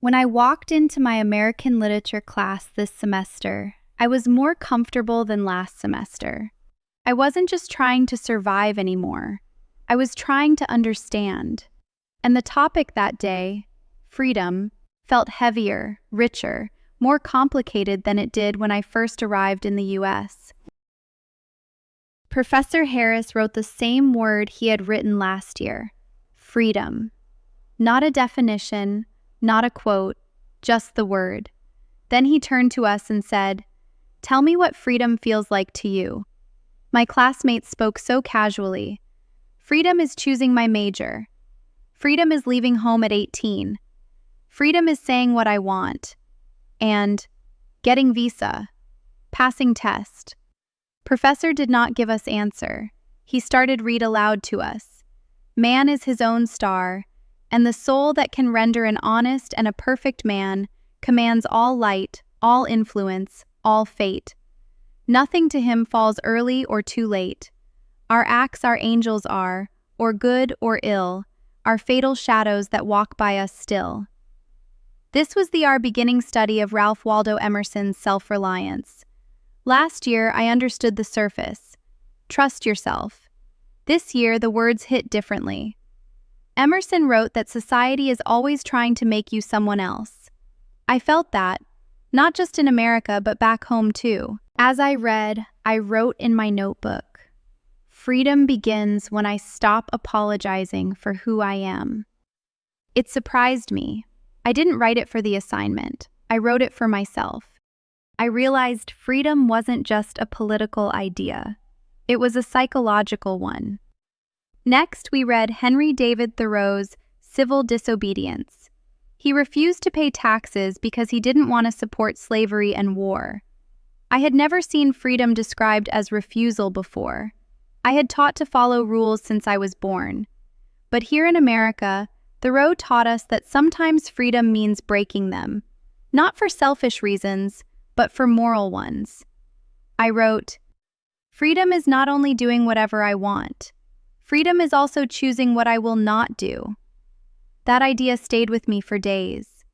When I walked into my American literature class this semester, I was more comfortable than last semester. I wasn't just trying to survive anymore. I was trying to understand. And the topic that day, freedom, felt heavier, richer, more complicated than it did when I first arrived in the US. Professor Harris wrote the same word he had written last year, freedom. Not a definition, not a quote, just the word. Then he turned to us and said, "Tell me what freedom feels like to you." My classmates spoke so casually. Freedom is choosing my major. Freedom is leaving home at 18. Freedom is saying what I want. And getting visa. Passing test. Professor did not give us answer. He started read aloud to us. Man is his own star, and the soul that can render an honest and a perfect man commands all light, all influence, all fate. Nothing to him falls early or too late. Our acts our angels are, or good or ill, our fatal shadows that walk by us still. This was our beginning study of Ralph Waldo Emerson's self-reliance. Last year, I understood the surface. Trust yourself. This year, the words hit differently. Emerson wrote that society is always trying to make you someone else. I felt that, not just in America, but back home too. As I read, I wrote in my notebook, "Freedom begins when I stop apologizing for who I am." It surprised me. I didn't write it for the assignment. I wrote it for myself. I realized freedom wasn't just a political idea. It was a psychological one. Next, we read Henry David Thoreau's Civil Disobedience. He refused to pay taxes because he didn't want to support slavery and war. I had never seen freedom described as refusal before. I had taught to follow rules since I was born. But here in America, Thoreau taught us that sometimes freedom means breaking them, not for selfish reasons, but for moral ones. I wrote, "Freedom is not only doing whatever I want. Freedom is also choosing what I will not do." That idea stayed with me for days.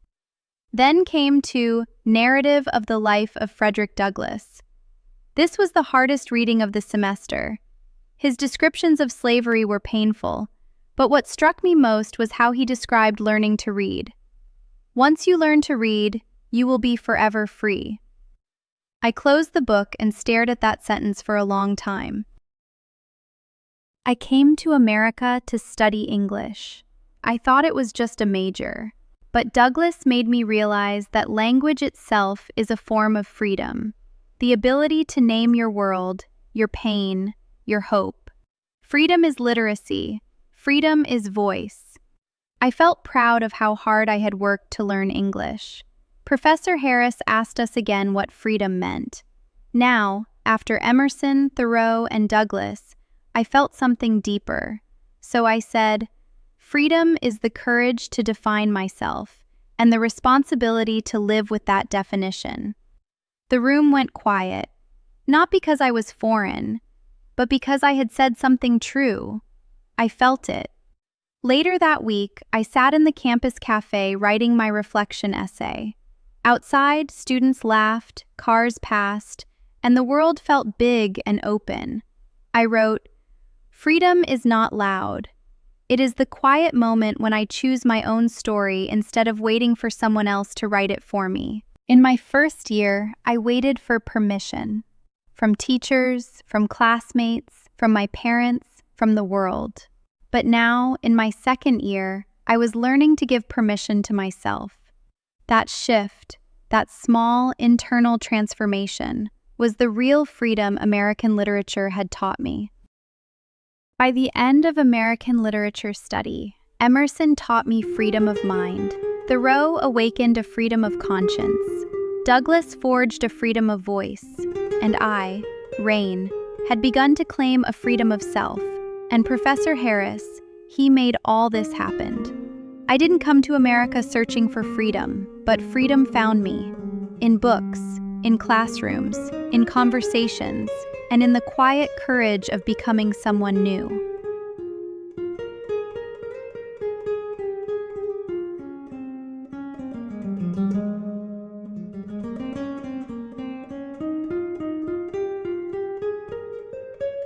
Then came to Narrative of the Life of Frederick Douglass. This was the hardest reading of the semester. His descriptions of slavery were painful, but what struck me most was how he described learning to read. Once you learn to read, you will be forever free. I closed the book and stared at that sentence for a long time. I came to America to study English. I thought it was just a major, but Douglass made me realize that language itself is a form of freedom, the ability to name your world, your pain, your hope. Freedom is literacy. Freedom is voice. I felt proud of how hard I had worked to learn English. Professor Harris asked us again what freedom meant. Now, after Emerson, Thoreau, and Douglass, I felt something deeper. So I said, freedom is the courage to define myself and the responsibility to live with that definition. The room went quiet, not because I was foreign, but because I had said something true. I felt it. Later that week, I sat in the campus cafe writing my reflection essay. Outside, students laughed, cars passed, and the world felt big and open. I wrote, "Freedom is not loud. It is the quiet moment when I choose my own story instead of waiting for someone else to write it for me." In my first year, I waited for permission. From teachers, from classmates, from my parents, from the world. But now, in my second year, I was learning to give permission to myself. That shift, that small internal transformation, was the real freedom American literature had taught me. By the end of American literature study, Emerson taught me freedom of mind. Thoreau awakened a freedom of conscience. Douglass forged a freedom of voice. And I, Rain, had begun to claim a freedom of self. And Professor Harris, he made all this happen. I didn't come to America searching for freedom, but freedom found me. In books, in classrooms, in conversations, and in the quiet courage of becoming someone new.